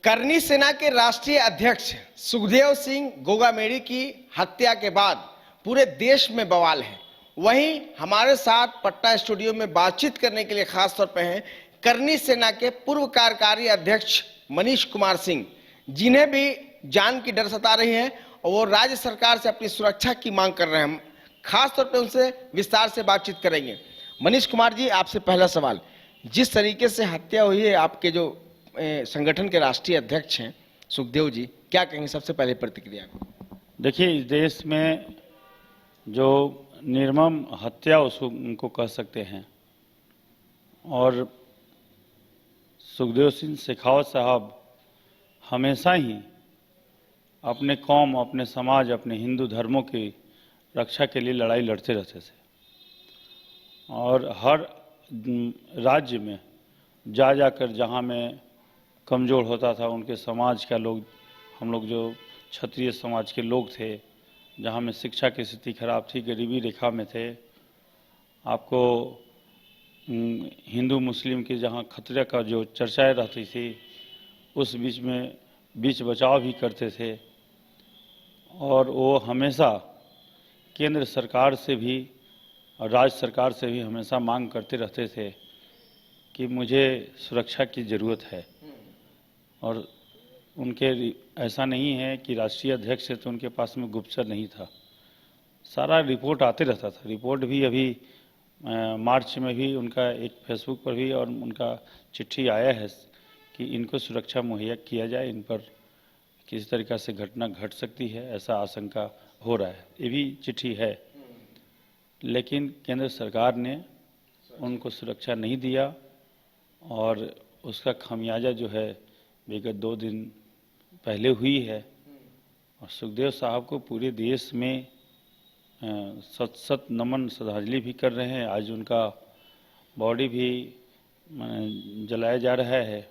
करनी सेना के राष्ट्रीय अध्यक्ष सुखदेव सिंह गोगामेड़ी की हत्या के बाद पूरे देश में बवाल है। वहीं हमारे साथ पटना स्टूडियो में बातचीत करने के लिए खास तौर पे हैं करनी सेना के पूर्व कार्यकारी अध्यक्ष मनीष कुमार सिंह, जिन्हें भी जान की डर सता रही है और वो राज्य सरकार से अपनी सुरक्षा की मांग कर रहे हैं। हम खास तौर पे उनसे विस्तार से बातचीत करेंगे। मनीष कुमार जी, आपसे पहला सवाल, जिस तरीके से हत्या हुई है, आपके जो संगठन के राष्ट्रीय अध्यक्ष हैं सुखदेव जी, क्या कहेंगे सबसे पहले प्रतिक्रिया? देखिए, इस देश में जो निर्मम हत्या उनको कह सकते हैं, और सुखदेव सिंह शेखावत साहब हमेशा ही अपने कौम, अपने समाज, अपने हिंदू धर्मों की रक्षा के लिए लड़ाई लड़ते रहते थे और हर राज्य में जा जाकर जहाँ में कमज़ोर होता था उनके समाज का लोग, हम लोग जो क्षत्रिय समाज के लोग थे, जहाँ में शिक्षा की स्थिति खराब थी, गरीबी रेखा में थे, आपको हिंदू मुस्लिम की जहाँ खतरे का जो चर्चाएं रहती थी, उस बीच में बीच बचाव भी करते थे। और वो हमेशा केंद्र सरकार से भी और राज्य सरकार से भी हमेशा मांग करते रहते थे कि मुझे सुरक्षा की ज़रूरत है। और उनके ऐसा नहीं है कि राष्ट्रीय अध्यक्ष है तो उनके पास में गुप्तचर नहीं था, सारा रिपोर्ट आते रहता था। रिपोर्ट भी अभी मार्च में भी उनका एक फेसबुक पर भी और उनका चिट्ठी आया है कि इनको सुरक्षा मुहैया किया जाए, इन पर किसी तरीक़ा से घटना घट सकती है, ऐसा आशंका हो रहा है। ये भी चिट्ठी है, लेकिन केंद्र सरकार ने उनको सुरक्षा नहीं दिया और उसका खामियाजा जो है विगत 2 दिन पहले हुई है। और सुखदेव साहब को पूरे देश में सत सत नमन श्रद्धांजलि भी कर रहे हैं। आज उनका बॉडी भी जलाया जा रहा है।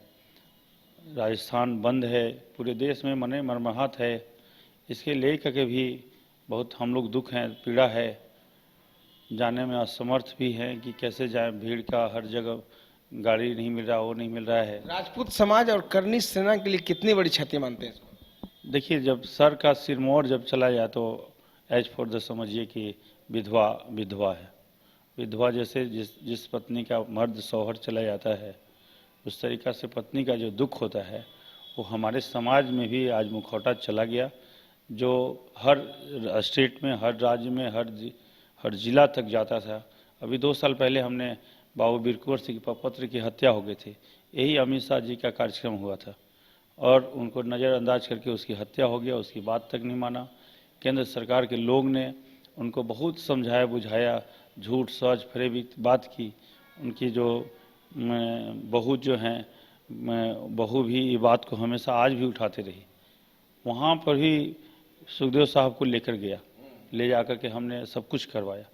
राजस्थान बंद है, पूरे देश में मने मरमहात है। इसके लेकर के भी बहुत हम लोग दुख हैं, पीड़ा है, जाने में असमर्थ भी हैं कि कैसे जाएं। भीड़ का हर जगह गाड़ी नहीं मिल रहा, वो नहीं मिल रहा है। राजपूत समाज और करनी सेना के लिए कितनी बड़ी क्षति मानते हैं इसको? देखिए, जब सर का सिरमौर जब चला जाए तो एज फॉर द समझिए कि विधवा विधवा है। विधवा जैसे जिस पत्नी का मर्द शौहर चला जाता है, उस तरीक़ा से पत्नी का जो दुख होता है वो हमारे समाज में भी आज मुखौटा चला गया, जो हर स्टेट में, हर राज्य में, हर जिला तक जाता था। अभी 2 साल पहले हमने बाबू वीर कुंवर सिंह पत्र की हत्या हो गई थी, यही अमित शाह जी का कार्यक्रम हुआ था और उनको नज़रअंदाज करके उसकी हत्या हो गया। उसकी बात तक नहीं माना। केंद्र सरकार के लोग ने उनको बहुत समझाया बुझाया, झूठ सच फरेबी बात की। उनकी जो बहू जो हैं, बहू भी ये बात को हमेशा आज भी उठाते रही। वहाँ पर भी सुखदेव साहब को लेकर गया, ले जाकर के हमने सब कुछ करवाया,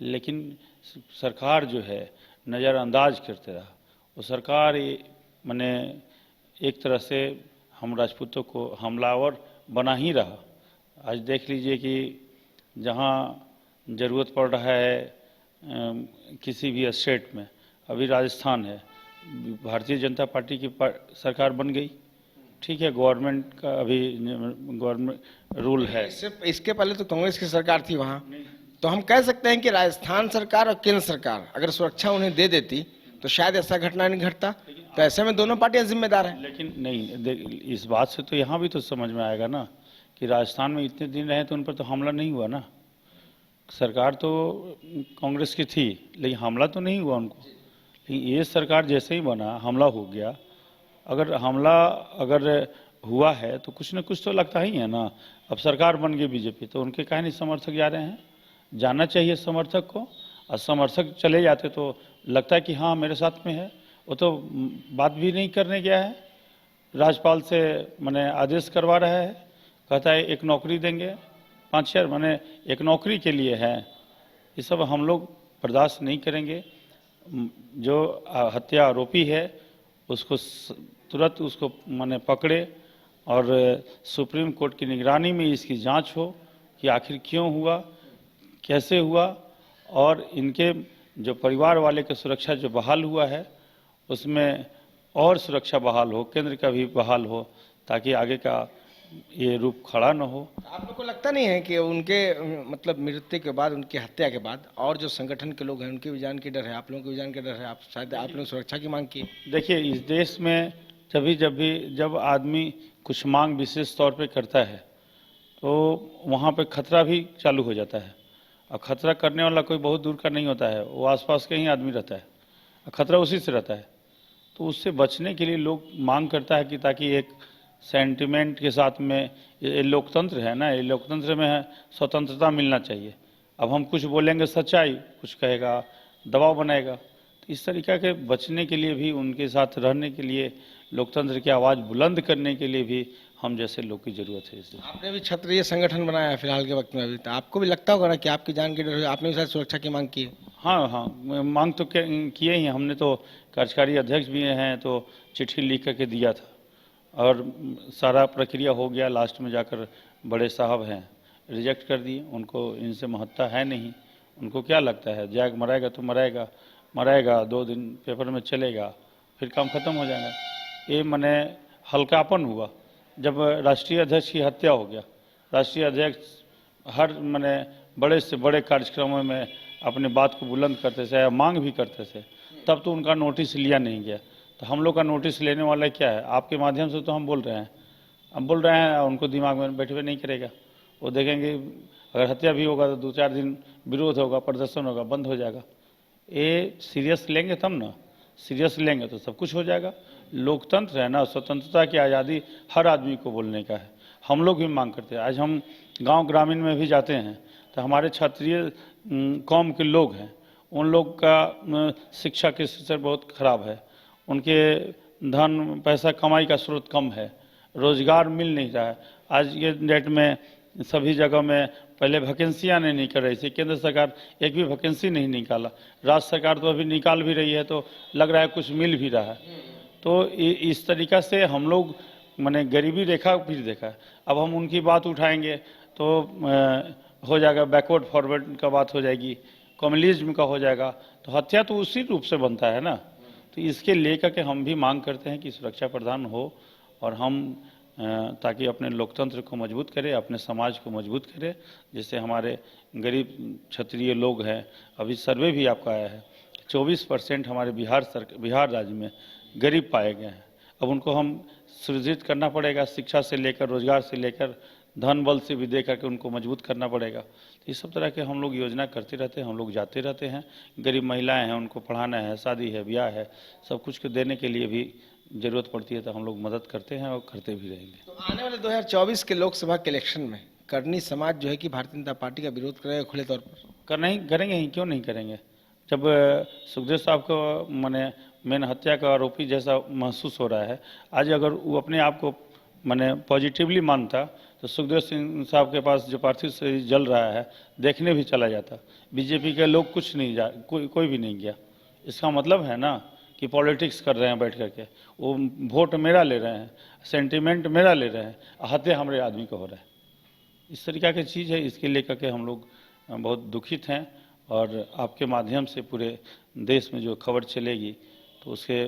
लेकिन सरकार जो है नज़रअंदाज करते रहा। वो सरकार माने एक तरह से हम राजपूतों को हमलावर बना ही रहा। आज देख लीजिए कि जहाँ ज़रूरत पड़ रहा है किसी भी स्टेट में, अभी राजस्थान है, भारतीय जनता पार्टी की सरकार बन गई, ठीक है, गवर्नमेंट का अभी गवर्नमेंट रूल है। सिर्फ इसके पहले तो कांग्रेस की सरकार थी वहाँ, तो हम कह सकते हैं कि राजस्थान सरकार और केंद्र सरकार अगर सुरक्षा उन्हें दे देती तो शायद ऐसा घटना नहीं घटता। तो ऐसे में दोनों पार्टियां जिम्मेदार हैं। लेकिन नहीं, इस बात से तो यहाँ भी तो समझ में आएगा ना कि राजस्थान में इतने दिन रहे तो उन पर तो हमला नहीं हुआ ना। सरकार तो कांग्रेस की थी, लेकिन हमला तो नहीं हुआ उनको। लेकिन ये सरकार जैसे ही बना, हमला हो गया। अगर हमला हुआ है तो कुछ न कुछ तो लगता ही है ना। अब सरकार बन गई बीजेपी, तो उनके काहे नहीं समर्थक जा रहे हैं? जाना चाहिए समर्थक को। और समर्थक चले जाते तो लगता है कि हाँ मेरे साथ में है। वो तो बात भी नहीं करने गया है, राज्यपाल से मैंने आदेश करवा रहा है, कहता है एक नौकरी देंगे 5-6 मैंने एक नौकरी के लिए है। ये सब हम लोग बर्दाश्त नहीं करेंगे। जो हत्या आरोपी है उसको तुरंत उसको मैंने पकड़े और सुप्रीम कोर्ट की निगरानी में इसकी जांच हो कि आखिर क्यों हुआ, कैसे हुआ, और इनके जो परिवार वाले की सुरक्षा जो बहाल हुआ है उसमें और सुरक्षा बहाल हो, केंद्र का भी बहाल हो, ताकि आगे का ये रूप खड़ा न हो। आप लोग को लगता नहीं है कि उनके मतलब मृत्यु के बाद, उनकी हत्या के बाद और जो संगठन के लोग हैं उनकी भी जान की डर है, आप लोगों की भी जान की डर है, आप शायद आप लोग सुरक्षा की मांग की? देखिए, इस देश में जब आदमी कुछ मांग विशेष तौर पे करता है तो वहाँ पे खतरा भी चालू हो जाता है। और खतरा करने वाला कोई बहुत दूर का नहीं होता है, वो आसपास का ही आदमी रहता है, और खतरा उसी से रहता है। तो उससे बचने के लिए लोग मांग करता है कि ताकि एक सेंटिमेंट के साथ में, ये लोकतंत्र है ना, ये लोकतंत्र में है, स्वतंत्रता मिलना चाहिए। अब हम कुछ बोलेंगे सच्चाई, कुछ कहेगा दबाव बनाएगा, तो इस तरीक़ा के बचने के लिए भी, उनके साथ रहने के लिए, लोकतंत्र की आवाज़ बुलंद करने के लिए भी हम जैसे लोग की ज़रूरत है। इसलिए आपने भी क्षत्रिय संगठन बनाया है फिलहाल के वक्त में, अभी तो आपको भी लगता होगा ना कि आपकी जान की डर है, आपने भी शायद सुरक्षा की मांग की है? हाँ हाँ, मांग तो किए ही, हमने तो कार्यकारी अध्यक्ष भी हैं, तो चिट्ठी लिख करके दिया था और सारा प्रक्रिया हो गया। लास्ट में जाकर बड़े साहब हैं, रिजेक्ट कर दिए। उनको इनसे महत्ता है नहीं, उनको क्या लगता है जाग मराएगा तो मराएगा 2 दिन पेपर में चलेगा, फिर काम खत्म हो जाएगा। ये मने हल्कापन हुआ जब राष्ट्रीय अध्यक्ष की हत्या हो गया। राष्ट्रीय अध्यक्ष हर मने बड़े से बड़े कार्यक्रमों में अपने बात को बुलंद करते थे या मांग भी करते थे, तब तो उनका नोटिस लिया नहीं गया। तो हम लोग का नोटिस लेने वाला क्या है? आपके माध्यम से तो हम बोल रहे हैं, अब बोल रहे हैं, उनको दिमाग में बैठे हुए नहीं करेगा। वो देखेंगे अगर हत्या भी होगा तो 2-4 दिन विरोध होगा, प्रदर्शन होगा, बंद हो जाएगा। ये सीरियस लेंगे तब ना, सीरियस लेंगे तो सब कुछ हो जाएगा। लोकतंत्र है ना, स्वतंत्रता की आज़ादी हर आदमी को बोलने का है। हम लोग भी मांग करते हैं। आज हम गांव ग्रामीण में भी जाते हैं तो हमारे क्षत्रिय कौम के लोग हैं, उन लोग का शिक्षा के स्तर बहुत खराब है, उनके धन पैसा कमाई का स्रोत कम है, रोजगार मिल नहीं रहा है। आज के डेट में सभी जगह में पहले वैकेंसियाँ नहीं निकल रही थी, केंद्र सरकार एक भी वैकेंसी नहीं निकाला, राज्य सरकार तो अभी निकाल भी रही है, तो लग रहा है कुछ मिल भी रहा है। तो इस तरीक़ा से हम लोग मैंने गरीबी रेखा भी देखा है। अब हम उनकी बात उठाएंगे तो हो जाएगा, बैकवर्ड फॉरवर्ड का बात हो जाएगी, कम्युनिज्म का हो जाएगा, तो हत्या तो उसी रूप से बनता है ना। तो इसके लेकर के हम भी मांग करते हैं कि सुरक्षा प्रदान हो और हम ताकि अपने लोकतंत्र को मजबूत करें, अपने समाज को मजबूत करें, जिससे हमारे गरीब क्षत्रिय लोग हैं। अभी सर्वे भी आपका आया है, 24% हमारे बिहार राज्य में गरीब पाए गए हैं। अब उनको हम सृजित करना पड़ेगा, शिक्षा से लेकर, रोजगार से लेकर, धन बल से भी दे करके उनको मजबूत करना पड़ेगा। तो इस सब तरह के हम लोग योजना करते रहते हैं, हम लोग जाते रहते हैं। गरीब महिलाएं हैं, उनको पढ़ाना है, शादी है, ब्याह है, सब कुछ को देने के लिए भी ज़रूरत पड़ती है, तो हम लोग मदद करते हैं और करते भी रहेंगे। तो आने वाले 2024 के लोकसभा के इलेक्शन में करनी समाज जो है कि भारतीय जनता पार्टी का विरोध करेगा खुले तौर पर? करेंगे ही, क्यों नहीं करेंगे। जब सुखदेव साहब को मैंने मेन हत्या का आरोपी जैसा महसूस हो रहा है, आज अगर वो अपने आप को मैंने पॉजिटिवली मानता तो सुखदेव सिंह साहब के पास जो पार्थिव शरीर जल रहा है देखने भी चला जाता। बीजेपी के लोग कुछ नहीं कोई भी नहीं गया। इसका मतलब है ना कि पॉलिटिक्स कर रहे हैं बैठ करके, वो वोट मेरा ले रहे हैं, सेंटिमेंट मेरा ले रहे हैं, हत्या हमारे आदमी को हो रहा है। इस तरीक़ा की चीज़ है, इसके लेकर के हम लोग बहुत दुखित हैं। और आपके माध्यम से पूरे देश में जो खबर चलेगी तो उसके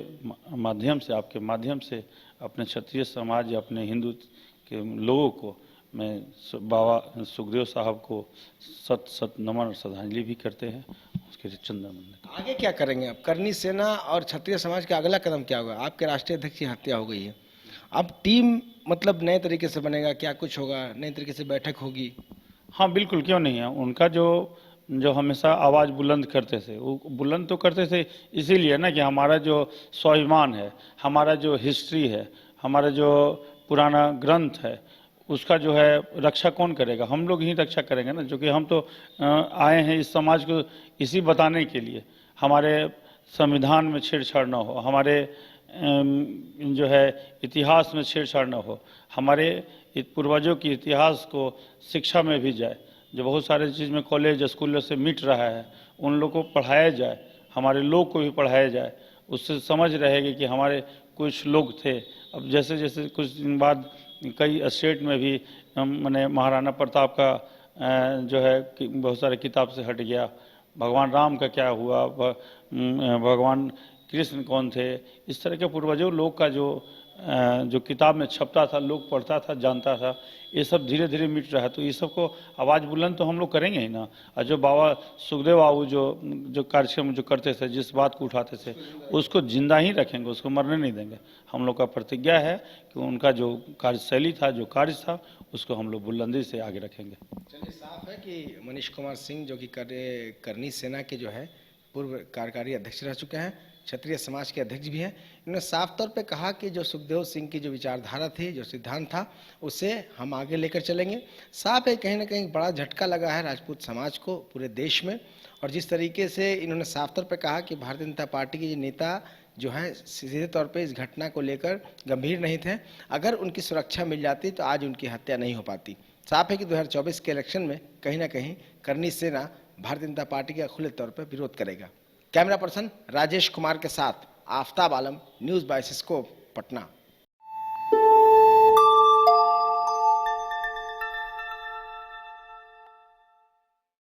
माध्यम से, आपके माध्यम से अपने क्षत्रिय समाज या अपने हिंदू के लोगों को मैं बाबा सुखदेव साहब को सत नमन और श्रद्धांजलि भी करते हैं। उसके चंदन आगे क्या करेंगे आप? करनी सेना और क्षत्रिय समाज का अगला कदम क्या होगा? आपके राष्ट्रीय अध्यक्ष की हत्या हो गई है, अब टीम मतलब नए तरीके से बनेगा, क्या कुछ होगा, नए तरीके से बैठक होगी? हाँ बिल्कुल, क्यों नहीं है। उनका जो हमेशा आवाज़ बुलंद करते थे, वो बुलंद तो करते थे इसीलिए ना कि हमारा जो स्वाभिमान है, हमारा जो हिस्ट्री है, हमारा जो पुराना ग्रंथ है, उसका जो है रक्षा कौन करेगा? हम लोग ही रक्षा करेंगे ना, जो कि हम तो आए हैं इस समाज को इसी बताने के लिए। हमारे संविधान में छेड़छाड़ ना हो, हमारे जो है इतिहास में छेड़छाड़ ना हो, हमारे पूर्वजों के इतिहास को शिक्षा में भी जाए, जो बहुत सारे चीज़ में कॉलेज स्कूलों से मिट रहा है, उन लोगों को पढ़ाया जाए, हमारे लोग को भी पढ़ाया जाए, उससे समझ रहेगी कि हमारे कुछ लोग थे। अब जैसे जैसे कुछ दिन बाद कई स्टेट में भी मैंने महाराणा प्रताप का जो है बहुत सारे किताब से हट गया, भगवान राम का क्या हुआ, भगवान कृष्ण कौन थे, इस तरह के पूर्वजों लोग का जो किताब में छपता था, लोग पढ़ता था, जानता था, ये सब धीरे धीरे मिट रहा है। तो ये सब को आवाज़ बुलंद तो हम लोग करेंगे ही ना। और जो बाबा सुखदेव बाबू जो कार्यक्रम जो करते थे, जिस बात को उठाते थे, उसको जिंदा ही रखेंगे, उसको मरने नहीं देंगे। हम लोग का प्रतिज्ञा है कि उनका जो कार्यशैली था, जो कार्य था, उसको हम लोग बुलंदी से आगे रखेंगे। चलिए, साफ है कि मनीष कुमार सिंह जो कि करनी सेना के जो है पूर्व कार्यकारी अध्यक्ष रह चुके हैं, क्षत्रिय समाज के अध्यक्ष भी हैं। इन्होंने साफ तौर पे कहा कि जो सुखदेव सिंह की जो विचारधारा थी, जो सिद्धांत था, उसे हम आगे लेकर चलेंगे। साफ है कहीं ना कहीं बड़ा झटका लगा है राजपूत समाज को पूरे देश में। और जिस तरीके से इन्होंने साफ तौर पे कहा कि भारतीय जनता पार्टी के नेता जो है सीधे तौर पे इस घटना को लेकर गंभीर नहीं थे। अगर उनकी सुरक्षा मिल जाती तो आज उनकी हत्या नहीं हो पाती। साफ है कि 2024 के इलेक्शन में कहीं ना कहीं करनी सेना भारतीय जनता पार्टी का खुले तौर पर विरोध करेगा। कैमरा पर्सन राजेश कुमार के साथ आफ्ताब आलम, न्यूज़ बाय सिस्कोप, पटना।